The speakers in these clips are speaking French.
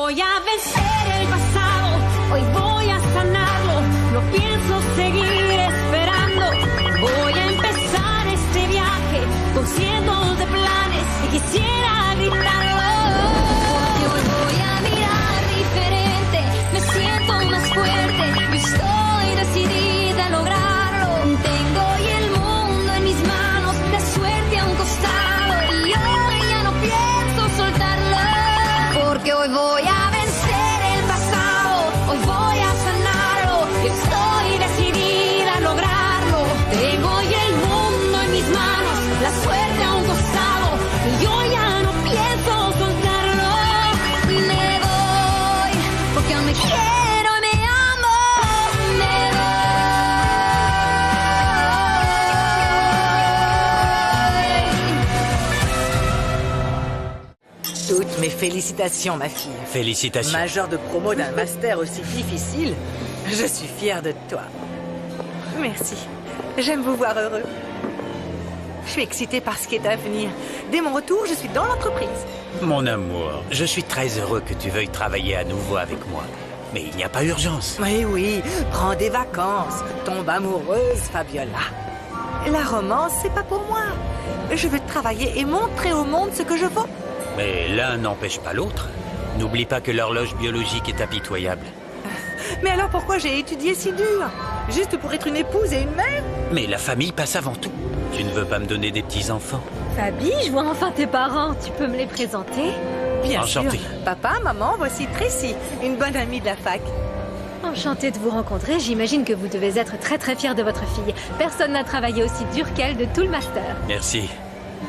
voy a vencer el pasado, hoy voy a sanarlo, no pienso seguir esperando. Voy a empezar este viaje con cientos de planes y quisiera gritarlo. Porque hoy voy a mirar diferente, me siento más fuerte, yo estoy decidida a lograrlo. Tengo hoy el mundo en mis manos, la suerte a un costado y hoy ya no pienso soltarlo. Porque hoy voy a vencer el pasado, hoy voy a sanarlo, yo estoy decidida a lograrlo. Tengo hoy el mundo en mis manos, la suerte a un costado y yo ya no pienso soltarlo. Me voy porque aún me quiero y me amo. Me voy. Toutes mes félicitations, ma fille. Félicitations. Major de promo d'un master aussi difficile. Je suis fière de toi. Merci. J'aime vous voir heureux. Je suis excitée par ce qui est à venir. Dès mon retour, je suis dans l'entreprise. Mon amour, je suis très heureux que tu veuilles travailler à nouveau avec moi. Mais il n'y a pas urgence. Oui, oui, prends des vacances. Tombe amoureuse, Fabiola. La romance, c'est pas pour moi. Je veux travailler et montrer au monde ce que je vaux. Mais l'un n'empêche pas l'autre. N'oublie pas que l'horloge biologique est impitoyable. Mais alors pourquoi j'ai étudié si dur? Juste pour être une épouse et une mère? Mais la famille passe avant tout. Tu ne veux pas me donner des petits-enfants? Fabi, je vois enfin tes parents, tu peux me les présenter? Bien Enchanté. sûr. Papa, maman, voici Tracy, une bonne amie de la fac. Enchantée de vous rencontrer, j'imagine que vous devez être très très fière de votre fille. Personne n'a travaillé aussi dur qu'elle de tout le master. Merci.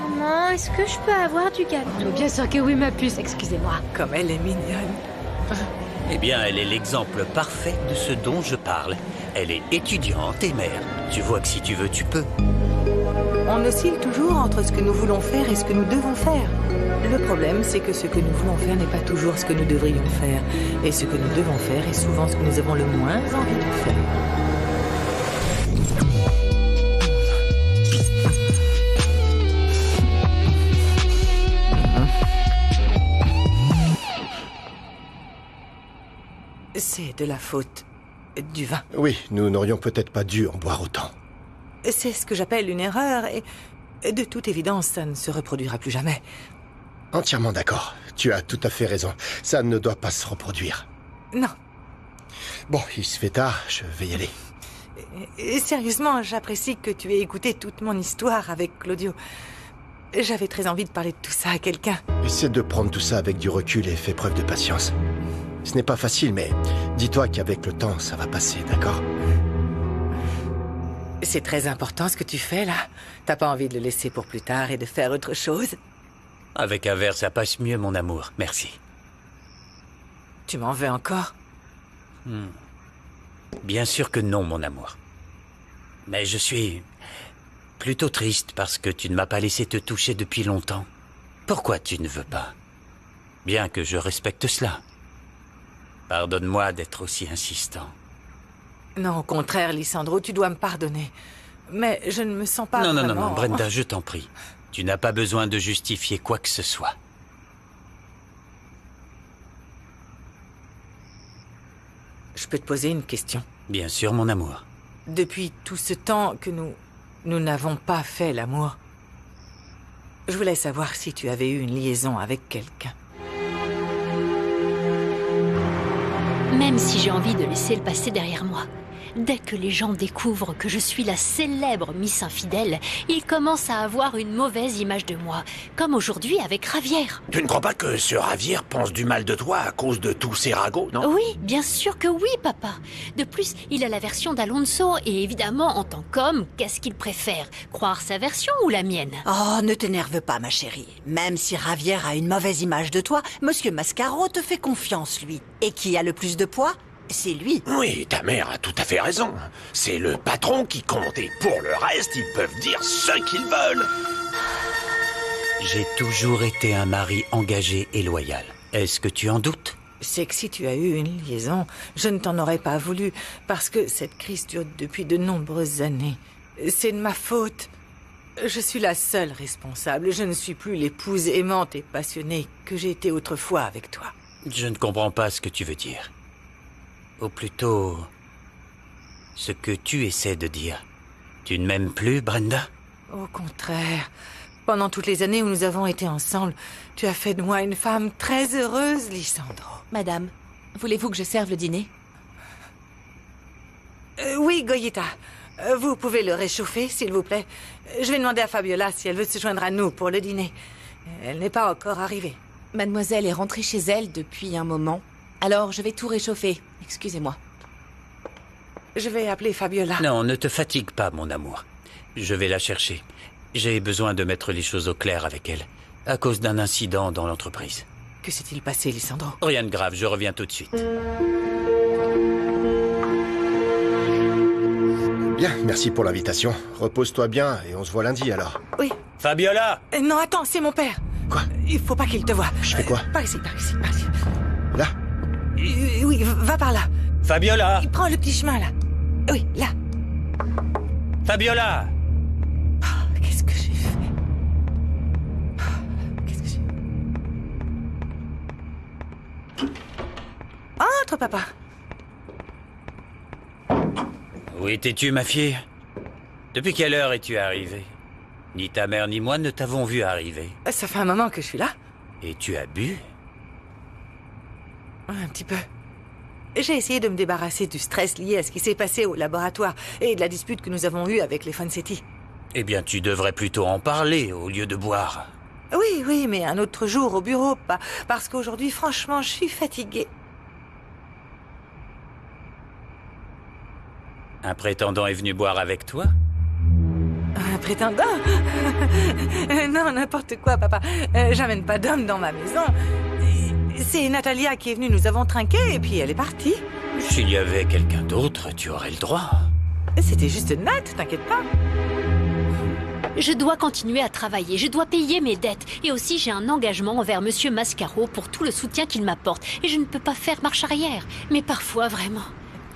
Maman, est-ce que je peux avoir du gâteau? Bien sûr que oui, ma puce, excusez-moi. Comme elle est mignonne. Eh bien, elle est l'exemple parfait de ce dont je parle. Elle est étudiante et mère. Tu vois que si tu veux, tu peux. On oscille toujours entre ce que nous voulons faire et ce que nous devons faire. Le problème, c'est que ce que nous voulons faire n'est pas toujours ce que nous devrions faire. Et ce que nous devons faire est souvent ce que nous avons le moins envie de faire. C'est de la faute du vin. Oui, nous n'aurions peut-être pas dû en boire autant. C'est ce que j'appelle une erreur et de toute évidence, ça ne se reproduira plus jamais. Entièrement d'accord. Tu as tout à fait raison. Ça ne doit pas se reproduire. Non. Bon, il se fait tard, je vais y aller. Et sérieusement, j'apprécie que tu aies écouté toute mon histoire avec Claudio. J'avais très envie de parler de tout ça à quelqu'un. Essaie de prendre tout ça avec du recul et fais preuve de patience. Ce n'est pas facile, mais dis-toi qu'avec le temps, ça va passer, d'accord? C'est très important ce que tu fais là. T'as pas envie de le laisser pour plus tard et de faire autre chose? Avec un verre, ça passe mieux, mon amour. Merci. Tu m'en veux encore? Bien sûr que non, mon amour. Mais je suis plutôt triste parce que tu ne m'as pas laissé te toucher depuis longtemps. Pourquoi tu ne veux pas? Bien que je respecte cela. Pardonne-moi d'être aussi insistant. Non, au contraire, Lissandro, tu dois me pardonner. Mais je ne me sens pas Non, vraiment... Brenda, je t'en prie. Tu n'as pas besoin de justifier quoi que ce soit. Je peux te poser une question? Bien sûr, mon amour. Depuis tout ce temps que nous n'avons pas fait l'amour, je voulais savoir si tu avais eu une liaison avec quelqu'un. Même si j'ai envie de laisser le passé derrière moi, dès que les gens découvrent que je suis la célèbre Miss Infidèle, ils commencent à avoir une mauvaise image de moi, comme aujourd'hui avec Javier. Tu ne crois pas que ce Javier pense du mal de toi à cause de tous ces ragots, non? Oui, bien sûr que oui, papa. De plus, il a la version d'Alonso, et évidemment, en tant qu'homme, qu'est-ce qu'il préfère? Croire sa version ou la mienne? Oh, ne t'énerve pas, ma chérie. Même si Javier a une mauvaise image de toi, Monsieur Mascaro te fait confiance, lui. Et qui a le plus de poids? C'est lui. Oui, ta mère a tout à fait raison. C'est le patron qui compte, et pour le reste, ils peuvent dire ce qu'ils veulent. J'ai toujours été un mari engagé et loyal. Est-ce que tu en doutes? C'est que si tu as eu une liaison, je ne t'en aurais pas voulu, parce que cette crise dure depuis de nombreuses années. C'est de ma faute. Je suis la seule responsable. Je ne suis plus l'épouse aimante et passionnée que j'ai été autrefois avec toi. Je ne comprends pas ce que tu veux dire. Ou plutôt, ce que tu essaies de dire. Tu ne m'aimes plus, Brenda? Au contraire. Pendant toutes les années où nous avons été ensemble, tu as fait de moi une femme très heureuse, Lysandro. Madame, voulez-vous que je serve le dîner? Oui, Goyita. Vous pouvez le réchauffer, s'il vous plaît. Je vais demander à Fabiola si elle veut se joindre à nous pour le dîner. Elle n'est pas encore arrivée. Mademoiselle est rentrée chez elle depuis un moment. Alors, je vais tout réchauffer. Excusez-moi. Je vais appeler Fabiola. Non, ne te fatigue pas, mon amour. Je vais la chercher. J'ai besoin de mettre les choses au clair avec elle, à cause d'un incident dans l'entreprise. Que s'est-il passé, Lysandro? Rien de grave, je reviens tout de suite. Bien, merci pour l'invitation. Repose-toi bien et on se voit lundi alors. Oui. Fabiola! Non, attends, c'est mon père. Quoi? Il faut pas qu'il te voie. Je fais quoi? Par ici, par ici, par ici. Là? Oui, va par là. Fabiola! Il prend le petit chemin, là. Oui, là. Fabiola! Qu'est-ce que j'ai fait? Qu'est-ce que j'ai... Entre, papa. Où étais-tu, ma fille? Depuis quelle heure es-tu arrivée? Ni ta mère ni moi ne t'avons vu arriver. Ça fait un moment que je suis là. Et tu as bu? Un petit peu. J'ai essayé de me débarrasser du stress lié à ce qui s'est passé au laboratoire et de la dispute que nous avons eue avec les Fonsetti. Eh bien, tu devrais plutôt en parler au lieu de boire. Oui, mais un autre jour au bureau, pas parce qu'aujourd'hui, franchement, je suis fatiguée. Un prétendant est venu boire avec toi? Un prétendant? Non, n'importe quoi, papa. J'amène pas d'homme dans ma maison. C'est Natalia qui est venue, nous avons trinqué et puis elle est partie. S'il y avait quelqu'un d'autre, tu aurais le droit. C'était juste Nat, t'inquiète pas. Je dois continuer à travailler, je dois payer mes dettes. Et aussi, j'ai un engagement envers Monsieur Mascaro pour tout le soutien qu'il m'apporte. Et je ne peux pas faire marche arrière. Mais parfois, vraiment...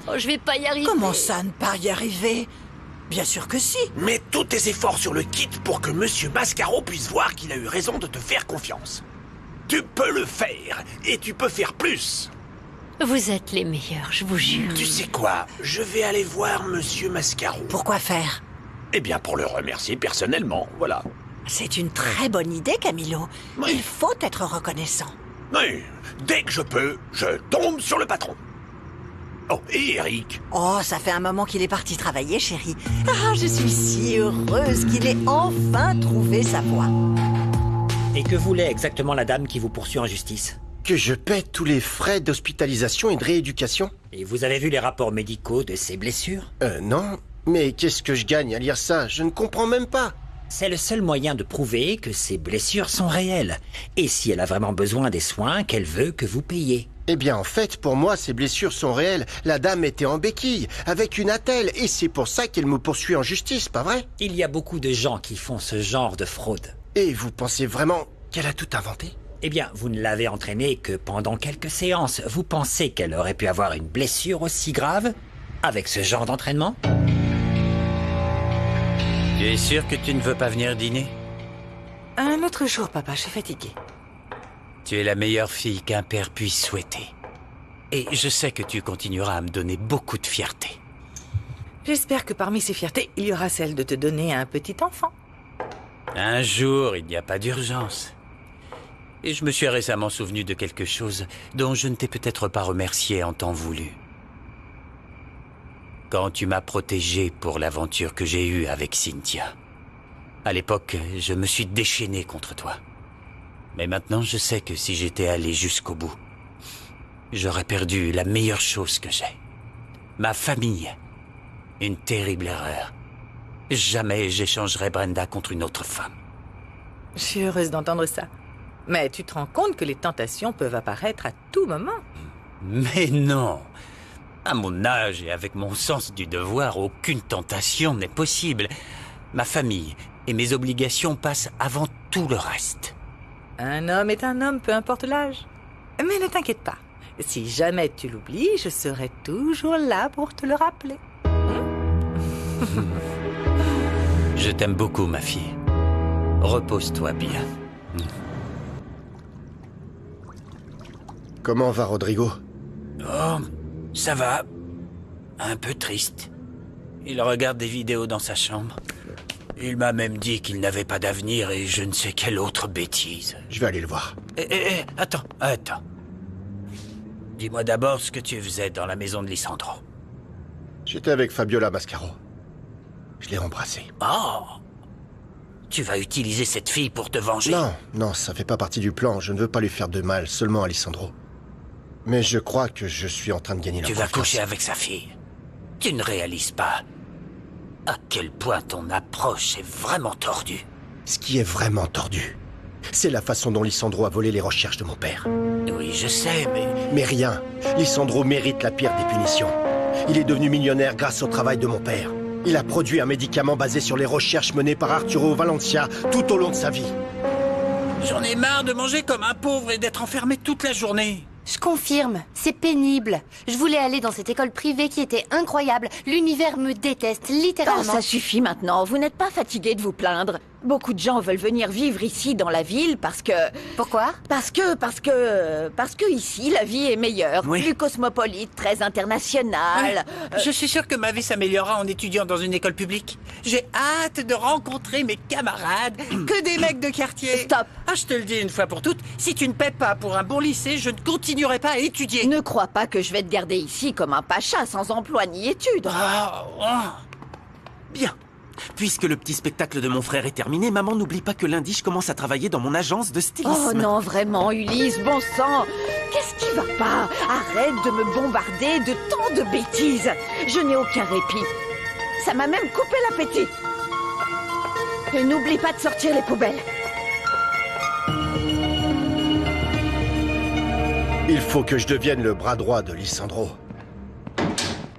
Oh, je vais pas y arriver. Comment ça, ne pas y arriver? Bien sûr que si. Mets tous tes efforts sur le kit pour que Monsieur Mascaro puisse voir qu'il a eu raison de te faire confiance. Tu peux le faire, et tu peux faire plus. Vous êtes les meilleurs, je vous jure. Tu sais quoi? Je vais aller voir Monsieur Mascaro. Pourquoi faire? Eh bien, pour le remercier personnellement, voilà. C'est une très bonne idée, Camilo. Oui. Il faut être reconnaissant. Oui, dès que je peux, je tombe sur le patron. Oh, et Eric? Oh, ça fait un moment qu'il est parti travailler, chérie. Ah, je suis si heureuse qu'il ait enfin trouvé sa voie. Et que voulait exactement la dame qui vous poursuit en justice? Que je paie tous les frais d'hospitalisation et de rééducation? Et vous avez vu les rapports médicaux de ses blessures? Non. Mais qu'est-ce que je gagne à lire ça? Je ne comprends même pas. C'est le seul moyen de prouver que ces blessures sont réelles. Et si elle a vraiment besoin des soins qu'elle veut que vous payiez. Eh bien, en fait, pour moi, ces blessures sont réelles. La dame était en béquille, avec une attelle, et c'est pour ça qu'elle me poursuit en justice, pas vrai? Il y a beaucoup de gens qui font ce genre de fraude. Et vous pensez vraiment qu'elle a tout inventé? Eh bien, vous ne l'avez entraînée que pendant quelques séances. Vous pensez qu'elle aurait pu avoir une blessure aussi grave avec ce genre d'entraînement? Tu es sûr que tu ne veux pas venir dîner? Un autre jour, papa, je suis fatiguée. Tu es la meilleure fille qu'un père puisse souhaiter. Et je sais que tu continueras à me donner beaucoup de fierté. J'espère que parmi ces fiertés, il y aura celle de te donner un petit enfant. Un jour, il n'y a pas d'urgence. Et je me suis récemment souvenu de quelque chose dont je ne t'ai peut-être pas remercié en temps voulu. Quand tu m'as protégé pour l'aventure que j'ai eue avec Cynthia. À l'époque, je me suis déchaîné contre toi. Mais maintenant, je sais que si j'étais allé jusqu'au bout, j'aurais perdu la meilleure chose que j'ai. Ma famille. Une terrible erreur. Jamais j'échangerai Brenda contre une autre femme. Je suis heureuse d'entendre ça. Mais tu te rends compte que les tentations peuvent apparaître à tout moment. Mais non. À mon âge et avec mon sens du devoir, aucune tentation n'est possible. Ma famille et mes obligations passent avant tout le reste. Un homme est un homme, peu importe l'âge. Mais ne t'inquiète pas. Si jamais tu l'oublies, je serai toujours là pour te le rappeler. Je t'aime beaucoup, ma fille. Repose-toi bien. Comment va Rodrigo? Oh, ça va. Un peu triste. Il regarde des vidéos dans sa chambre. Il m'a même dit qu'il n'avait pas d'avenir et je ne sais quelle autre bêtise. Je vais aller le voir. Attends. Dis-moi d'abord ce que tu faisais dans la maison de Lisandro. J'étais avec Fabiola Mascaro. Je l'ai embrassée. Oh! Tu vas utiliser cette fille pour te venger? Non, ça fait pas partie du plan. Je ne veux pas lui faire de mal, seulement à Lisandro. Mais je crois que je suis en train de gagner la confiance. Tu vas coucher avec sa fille. Tu ne réalises pas à quel point ton approche est vraiment tordue. Ce qui est vraiment tordu, c'est la façon dont Lisandro a volé les recherches de mon père. Oui, je sais, mais... Mais rien. Lisandro mérite la pire des punitions. Il est devenu millionnaire grâce au travail de mon père. Il a produit un médicament basé sur les recherches menées par Arturo Valencia tout au long de sa vie. J'en ai marre de manger comme un pauvre et d'être enfermé toute la journée. Je confirme, c'est pénible. Je voulais aller dans cette école privée qui était incroyable. L'univers me déteste, littéralement. Oh, ça suffit maintenant. Vous n'êtes pas fatigué de vous plaindre. Beaucoup de gens veulent venir vivre ici dans la ville parce que... Pourquoi? Parce que ici, la vie est meilleure. Oui. Plus cosmopolite, très internationale. Je suis sûr que ma vie s'améliorera en étudiant dans une école publique. J'ai hâte de rencontrer mes camarades, que des mecs de quartier. Stop. Ah, je te le dis une fois pour toutes, si tu ne paies pas pour un bon lycée, je ne continuerai pas à étudier. Ne crois pas que je vais te garder ici comme un pacha sans emploi ni études. Bien. Puisque le petit spectacle de mon frère est terminé, maman n'oublie pas que lundi, je commence à travailler dans mon agence de stylisme. Oh non, vraiment, Ulysse, bon sang. Qu'est-ce qui va pas? Arrête de me bombarder de tant de bêtises. Je n'ai aucun répit. Ça m'a même coupé l'appétit. Et n'oublie pas de sortir les poubelles. Il faut que je devienne le bras droit de Lisandro.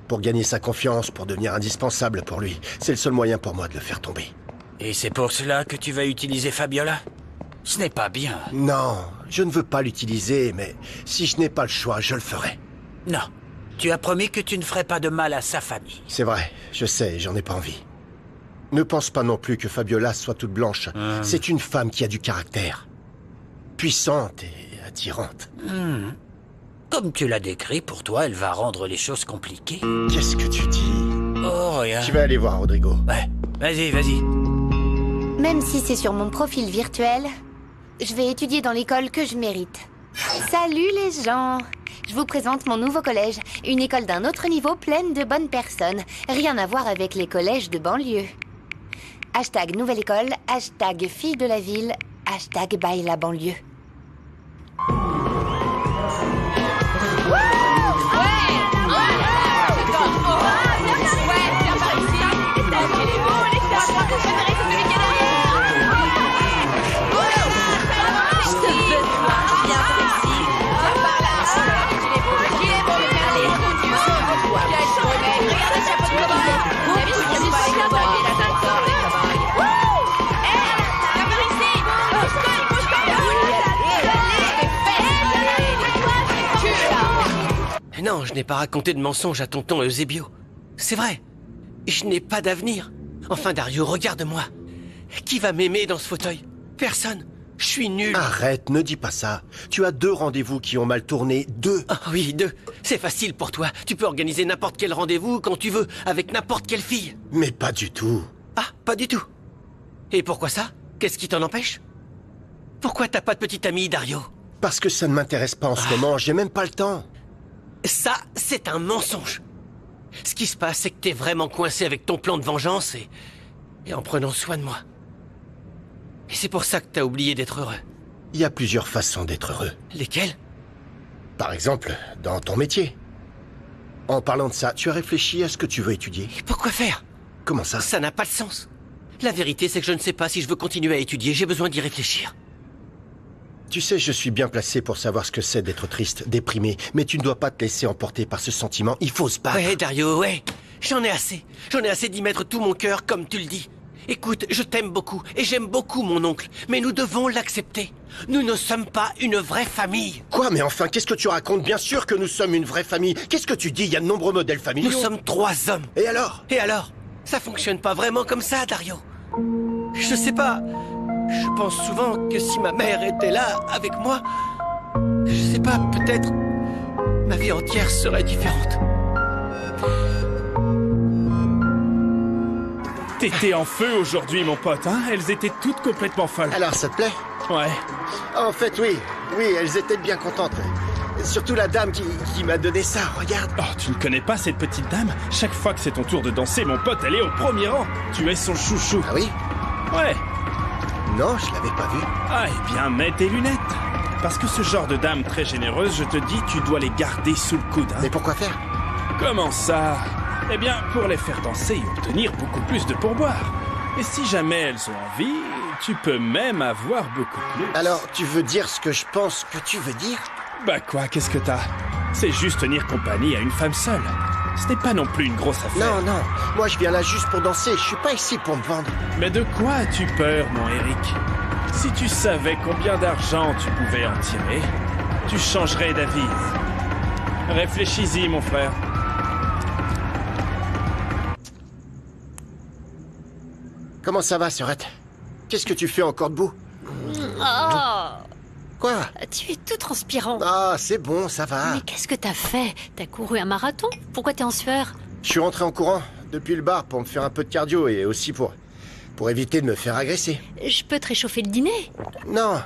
Pour gagner sa confiance, pour devenir indispensable pour lui. C'est le seul moyen pour moi de le faire tomber. Et c'est pour cela que tu vas utiliser Fabiola? Ce n'est pas bien. Non, je ne veux pas l'utiliser, mais si je n'ai pas le choix, je le ferai. Non. Tu as promis que tu ne ferais pas de mal à sa famille. C'est vrai, je sais, j'en ai pas envie. Ne pense pas non plus que Fabiola soit toute blanche. C'est une femme qui a du caractère. Puissante et attirante. Comme tu l'as décrit, pour toi, elle va rendre les choses compliquées. Qu'est-ce que tu dis? Oh, rien. Je vais aller voir Rodrigo. Ouais, vas-y. Même si c'est sur mon profil virtuel, je vais étudier dans l'école que je mérite. Salut les gens! Je vous présente mon nouveau collège, une école d'un autre niveau pleine de bonnes personnes. Rien à voir avec les collèges de banlieue. Hashtag nouvelle école, hashtag fille de la ville, hashtag bye la banlieue. Non, je n'ai pas raconté de mensonge à tonton Eusebio. C'est vrai. Je n'ai pas d'avenir. Enfin, Dario, regarde-moi. Qui va m'aimer dans ce fauteuil? Personne. Je suis nul. Arrête, ne dis pas ça. Tu as 2 rendez-vous qui ont mal tourné. 2. Ah oui, 2. C'est facile pour toi. Tu peux organiser n'importe quel rendez-vous quand tu veux, avec n'importe quelle fille. Mais pas du tout. Ah, pas du tout. Et pourquoi ça? Qu'est-ce qui t'en empêche? Pourquoi t'as pas de petite amie, Dario? Parce que ça ne m'intéresse pas en ce moment. J'ai même pas le temps. Ça, c'est un mensonge. Ce qui se passe, c'est que t'es vraiment coincé avec ton plan de vengeance et en prenant soin de moi. Et c'est pour ça que t'as oublié d'être heureux. Il y a plusieurs façons d'être heureux. Lesquelles? Par exemple, dans ton métier. En parlant de ça, tu as réfléchi à ce que tu veux étudier? Et pourquoi faire? Comment ça? Ça n'a pas de sens. La vérité, c'est que je ne sais pas si je veux continuer à étudier. J'ai besoin d'y réfléchir. Tu sais, je suis bien placé pour savoir ce que c'est d'être triste, déprimé, mais tu ne dois pas te laisser emporter par ce sentiment. Il faut se battre. Ouais, Dario, ouais. J'en ai assez. J'en ai assez d'y mettre tout mon cœur, comme tu le dis. Écoute, je t'aime beaucoup, et j'aime beaucoup mon oncle, mais nous devons l'accepter. Nous ne sommes pas une vraie famille. Quoi? Mais enfin, qu'est-ce que tu racontes? Bien sûr que nous sommes une vraie famille. Qu'est-ce que tu dis? Il y a de nombreux modèles familiaux. Nous sommes 3 hommes. Et alors? Et alors? Ça fonctionne pas vraiment comme ça, Dario. Je sais pas. Je pense souvent que si ma mère était là, avec moi, Je sais pas, peut-être... ma vie entière serait différente. T'étais en feu aujourd'hui, mon pote, hein? Elles étaient toutes complètement folles. Alors, ça te plaît? Ouais. En fait, oui. Oui, elles étaient bien contentes. Surtout la dame qui m'a donné ça, regarde. Oh, tu ne connais pas cette petite dame? Chaque fois que c'est ton tour de danser, mon pote, elle est au premier rang. Tu es son chouchou. Ah oui? Ouais. Non, je l'avais pas vue. Ah, eh bien, mets tes lunettes. Parce que ce genre de dame très généreuse, je te dis, tu dois les garder sous le coude, hein. Mais pourquoi faire? Comment ça? Eh bien, pour les faire danser et obtenir beaucoup plus de pourboire. Et si jamais elles ont envie, tu peux même avoir beaucoup plus. Alors, tu veux dire ce que je pense que tu veux dire? Bah quoi, qu'est-ce que t'as? C'est juste tenir compagnie à une femme seule. Ce n'est pas non plus une grosse affaire. Non, non. Moi, je viens là juste pour danser. Je suis pas ici pour me vendre. Mais de quoi as-tu peur, mon Eric? Si tu savais combien d'argent tu pouvais en tirer, tu changerais d'avis. Réfléchis-y, mon frère. Comment ça va, Sœurette? Qu'est-ce que tu fais encore debout? Oh, Quoi? tu es tout transpirant. Ah, c'est bon, ça va. Mais qu'est-ce que t'as fait? T'as couru un marathon? Pourquoi t'es en sueur? Je suis rentré en courant depuis le bar pour me faire un peu de cardio et aussi pour éviter de me faire agresser. Je peux te réchauffer le dîner? Non,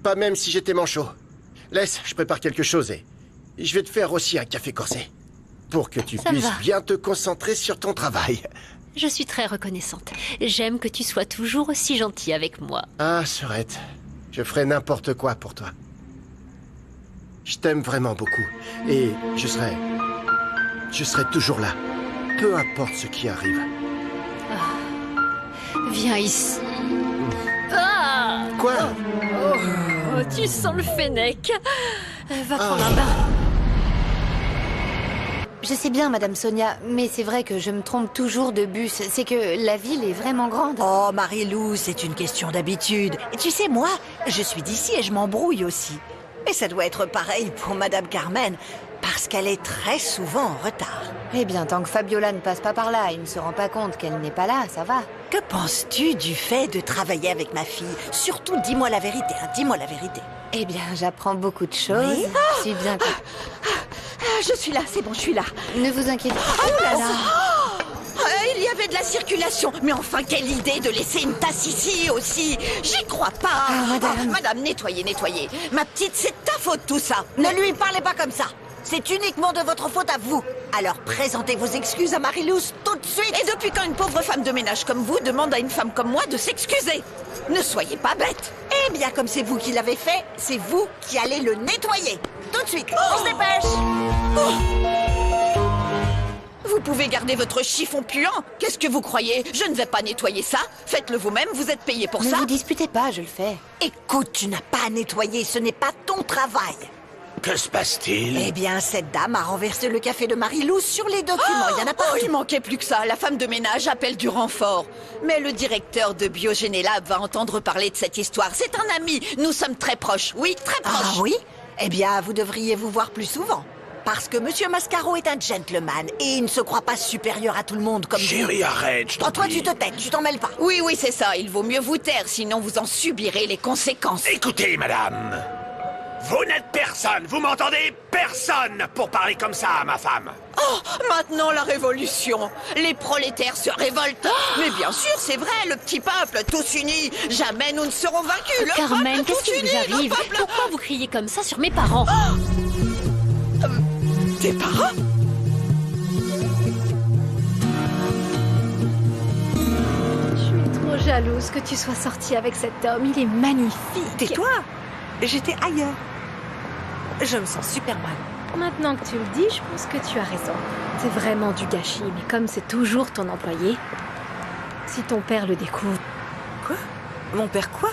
pas même si j'étais manchot. Laisse, je prépare quelque chose et je vais te faire aussi un café corsé. Pour que tu Ça puisses va. bien te concentrer sur ton travail. Je suis très reconnaissante. J'aime que tu sois toujours aussi gentil avec moi. Ah, Sœurette, je ferai n'importe quoi pour toi. Je t'aime vraiment beaucoup et je serai toujours là, peu importe ce qui arrive. Viens ici. Ah! Quoi? Oh, tu sens le fennec. Va prendre un bain. Je sais bien, Madame Sonia, mais c'est vrai que je me trompe toujours de bus. C'est que la ville est vraiment grande. Oh, Marie-Lou, c'est une question d'habitude. Et tu sais, moi, je suis d'ici et je m'embrouille aussi. Mais ça doit être pareil pour Madame Carmen, parce qu'elle est très souvent en retard. Eh bien, tant que Fabiola ne passe pas par là et ne se rend pas compte qu'elle n'est pas là, ça va. Que penses-tu du fait de travailler avec ma fille? Surtout, dis-moi la vérité, hein, dis-moi la vérité. Eh bien, j'apprends beaucoup de choses. Oui. Je suis bien... Je suis là, c'est bon, je suis là. Ne vous inquiétez pas. Oh là là! Il y avait de la circulation. Mais enfin, quelle idée de laisser une tasse ici aussi. J'y crois pas. Madame, nettoyez. Ma petite, c'est ta faute tout ça. Ne lui parlez pas comme ça. C'est uniquement de votre faute à vous. Alors présentez vos excuses à Marie-Lou tout de suite. Et depuis quand une pauvre femme de ménage comme vous demande à une femme comme moi de s'excuser? Ne soyez pas bête. Eh bien, comme c'est vous qui l'avez fait, c'est vous qui allez le nettoyer. Tout de suite, on se dépêche. Vous pouvez garder votre chiffon puant. Qu'est-ce que vous croyez? Je ne vais pas nettoyer ça. Faites-le vous-même, vous êtes payé pour Ne ça. vous disputez pas, je le fais. Écoute, tu n'as pas à nettoyer, ce n'est pas ton travail. Que se passe-t-il? Eh bien, cette dame a renversé le café de Marie-Lou sur les documents. Il y en a pas. Oh, il manquait plus que ça. La femme de ménage appelle du renfort. Mais le directeur de Biogénélab va entendre parler de cette histoire. C'est un ami. Nous sommes très proches. Oui, très proches. Ah oui? Eh bien, vous devriez vous voir plus souvent. Parce que Monsieur Mascaro est un gentleman et il ne se croit pas supérieur à tout le monde comme vous. Chérie, arrête, je t'en toi, prie. tu te tais, tu t'en mêles pas. Oui, c'est ça. Il vaut mieux vous taire, sinon vous en subirez les conséquences. Écoutez, madame. Vous n'êtes personne, vous m'entendez? Personne pour parler comme ça à ma femme. Oh, maintenant la révolution. Les prolétaires se révoltent. Mais bien sûr, c'est vrai, le petit peuple, tous unis. Jamais nous ne serons vaincus. Le Carmen, peuple qu'est-ce tous qui unis, vous le arrive? peuple- Pourquoi vous criez comme ça sur mes parents? Tes parents? Je suis trop jalouse que tu sois sortie avec cet homme. Il est magnifique. Tais-toi! J'étais ailleurs. Je me sens super mal. Maintenant que tu le dis, je pense que tu as raison. C'est vraiment du gâchis, mais comme c'est toujours ton employé, si ton père le découvre... Quoi? Mon père quoi?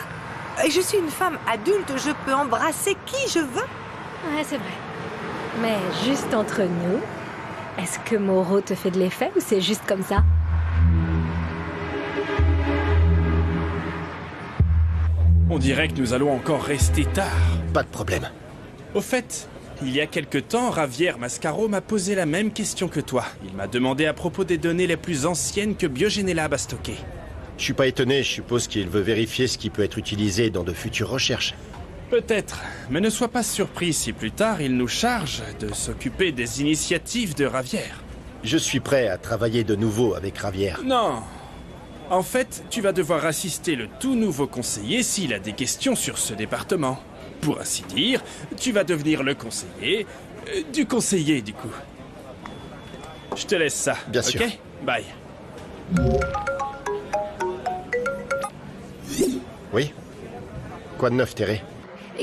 Je suis une femme adulte, je peux embrasser qui je veux. Ouais, c'est vrai. Mais juste entre nous, est-ce que Moreau te fait de l'effet ou c'est juste comme ça? On dirait que nous allons encore rester tard. Pas de problème. Au fait, il y a quelque temps, Javier Mascaro m'a posé la même question que toi. Il m'a demandé à propos des données les plus anciennes que Biogénélab a stockées. Je suis pas étonné, je suppose qu'il veut vérifier ce qui peut être utilisé dans de futures recherches. Peut-être, mais ne sois pas surpris si plus tard il nous charge de s'occuper des initiatives de Ravière. Je suis prêt à travailler de nouveau avec Ravière. Non. En fait, tu vas devoir assister le tout nouveau conseiller s'il a des questions sur ce département. Pour ainsi dire, tu vas devenir le conseiller du conseiller, du coup. Je te laisse ça. Bien sûr. Ok? Bye. Oui? Quoi de neuf, Terry?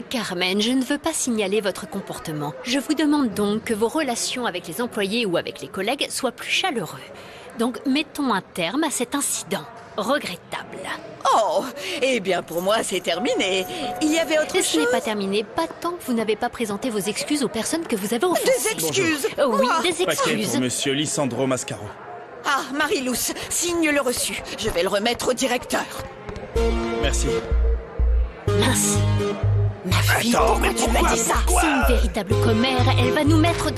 Carmen, je ne veux pas signaler votre comportement. Je vous demande donc que vos relations avec les employés ou avec les collègues soient plus chaleureux. Donc, mettons un terme à cet incident. Regrettable. Oh, eh bien pour moi c'est terminé. Il y avait autre chose. Ce n'est pas terminé, pas tant que vous n'avez pas présenté vos excuses aux personnes que vous avez offensées. Des excuses? Oui, Quoi? des Paquet excuses. pour Monsieur Lisandro Mascaro. Ah, Marie-Louce, signe le reçu. Je vais le remettre au directeur. Merci. Mince. Ma fille, pourquoi tu m'as dit ça? C'est une véritable commère, elle va nous mettre...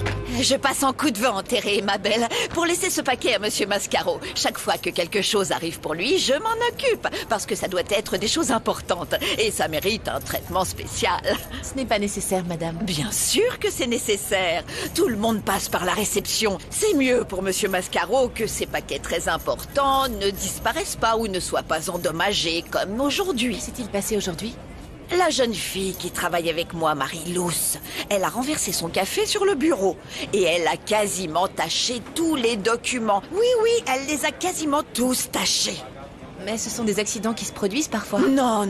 Je passe en coup de vent, Terry, ma belle, pour laisser ce paquet à Monsieur Mascaro. Chaque fois que quelque chose arrive pour lui, je m'en occupe, parce que ça doit être des choses importantes, et ça mérite un traitement spécial. Ce n'est pas nécessaire, madame. Bien sûr que c'est nécessaire. Tout le monde passe par la réception. C'est mieux pour Monsieur Mascaro que ces paquets très importants ne disparaissent pas ou ne soient pas endommagés, comme aujourd'hui. Que s'est-il passé aujourd'hui? La jeune fille qui travaille avec moi, Marie-Louce, elle a renversé son café sur le bureau et elle a quasiment taché tous les documents. Oui, elle les a quasiment tous tachés. Mais ce sont des accidents qui se produisent parfois. Non.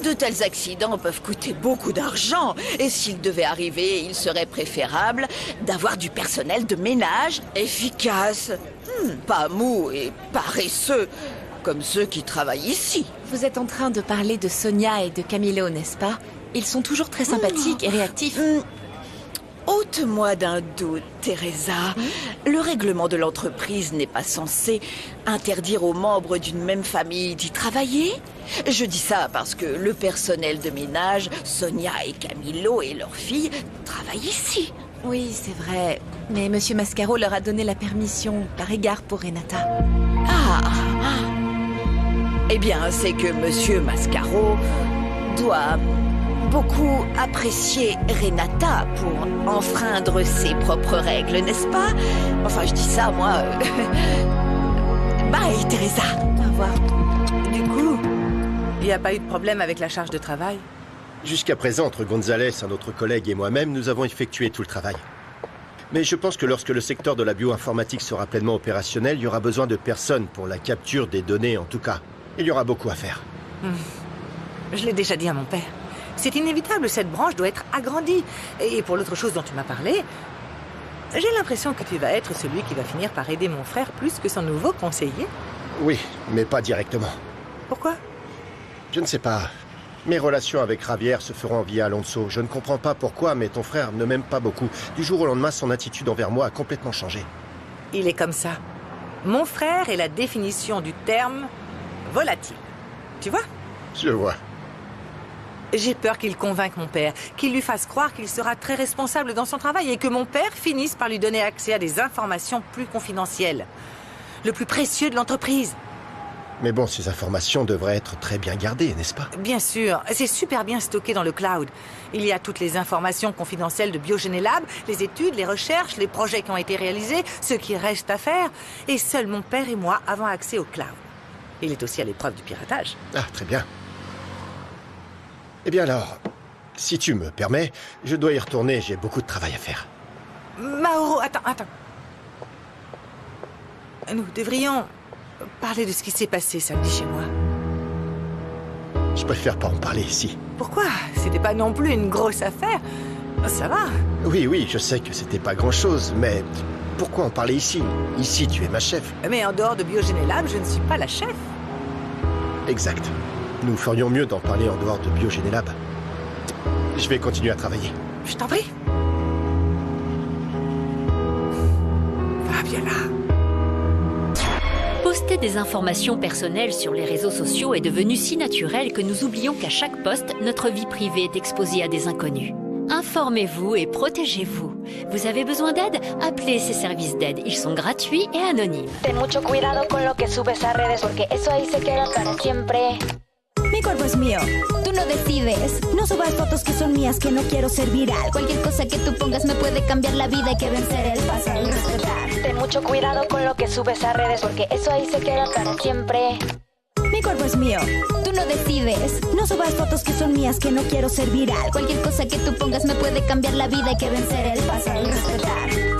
De tels accidents peuvent coûter beaucoup d'argent. Et s'il devait arriver, il serait préférable d'avoir du personnel de ménage efficace. Pas mou et paresseux, comme ceux qui travaillent ici. Vous êtes en train de parler de Sonia et de Camilo, n'est-ce pas? Ils sont toujours très sympathiques et réactifs. Ôte-moi d'un doute, Teresa. Le règlement de l'entreprise n'est pas censé interdire aux membres d'une même famille d'y travailler. Je dis ça parce que le personnel de ménage, Sonia et Camilo et leur fille, travaillent ici. Oui, c'est vrai. Mais Monsieur Mascaro leur a donné la permission par égard pour Renata. Eh bien, c'est que Monsieur Mascaro doit beaucoup apprécier Renata pour enfreindre ses propres règles, n'est-ce pas? Enfin, je dis ça, moi. Bye, Teresa. Au revoir. Du coup, il n'y a pas eu de problème avec la charge de travail? Jusqu'à présent, entre Gonzalez, un autre collègue et moi-même, nous avons effectué tout le travail. Mais je pense que lorsque le secteur de la bioinformatique sera pleinement opérationnel, il y aura besoin de personnes pour la capture des données, en tout cas. Il y aura beaucoup à faire. Je l'ai déjà dit à mon père. C'est inévitable, cette branche doit être agrandie. Et pour l'autre chose dont tu m'as parlé, j'ai l'impression que tu vas être celui qui va finir par aider mon frère plus que son nouveau conseiller. Oui, mais pas directement. Pourquoi? Je ne sais pas. Mes relations avec Ravière se feront via Alonso. Je ne comprends pas pourquoi, mais ton frère ne m'aime pas beaucoup. Du jour au lendemain, son attitude envers moi a complètement changé. Il est comme ça. Mon frère est la définition du terme volatile. Tu vois? Je vois. J'ai peur qu'il convainque mon père, qu'il lui fasse croire qu'il sera très responsable dans son travail et que mon père finisse par lui donner accès à des informations plus confidentielles. Le plus précieux de l'entreprise. Mais bon, ces informations devraient être très bien gardées, n'est-ce pas? Bien sûr, c'est super bien stocké dans le cloud. Il y a toutes les informations confidentielles de Biogénélab, les études, les recherches, les projets qui ont été réalisés, ce qui reste à faire. Et seuls mon père et moi avons accès au cloud. Il est aussi à l'épreuve du piratage. Ah, très bien. Eh bien alors, si tu me permets, je dois y retourner, j'ai beaucoup de travail à faire. Mauro, attends. Nous devrions parler de ce qui s'est passé samedi chez moi. Je préfère pas en parler ici. Pourquoi? C'était pas non plus une grosse affaire. Ça va. Oui, je sais que c'était pas grand-chose, mais pourquoi en parler ici? Ici, tu es ma chef. Mais en dehors de Biogénélab, je ne suis pas la chef. Exact. Nous ferions mieux d'en parler en dehors de Biogénélab. Je vais continuer à travailler. Je t'en prie. Va bien là. Poster des informations personnelles sur les réseaux sociaux est devenu si naturel que nous oublions qu'à chaque poste, notre vie privée est exposée à des inconnus. Informez-vous et protégez-vous. Vous avez besoin d'aide? Appelez ces services d'aide. Ils sont gratuits et anonymes. Ten mucho cuidado con lo que subes a redes porque eso ahí se queda para siempre. Mi cuerpo es mío. Tu no decides. No subas fotos que son mías, que no quiero ser viral. Cualquier cosa que tú pongas me puede cambiar la vida. Hay que vencer el pasado y respetar. Ten mucho cuidado con lo que subes a redes, porque eso ahí se queda para siempre. Mi cuerpo es mío, tú no decides. No subas fotos que son mías, que no quiero ser viral. Cualquier cosa que tú pongas me puede cambiar la vida. Hay que vencer el pasado y respetar.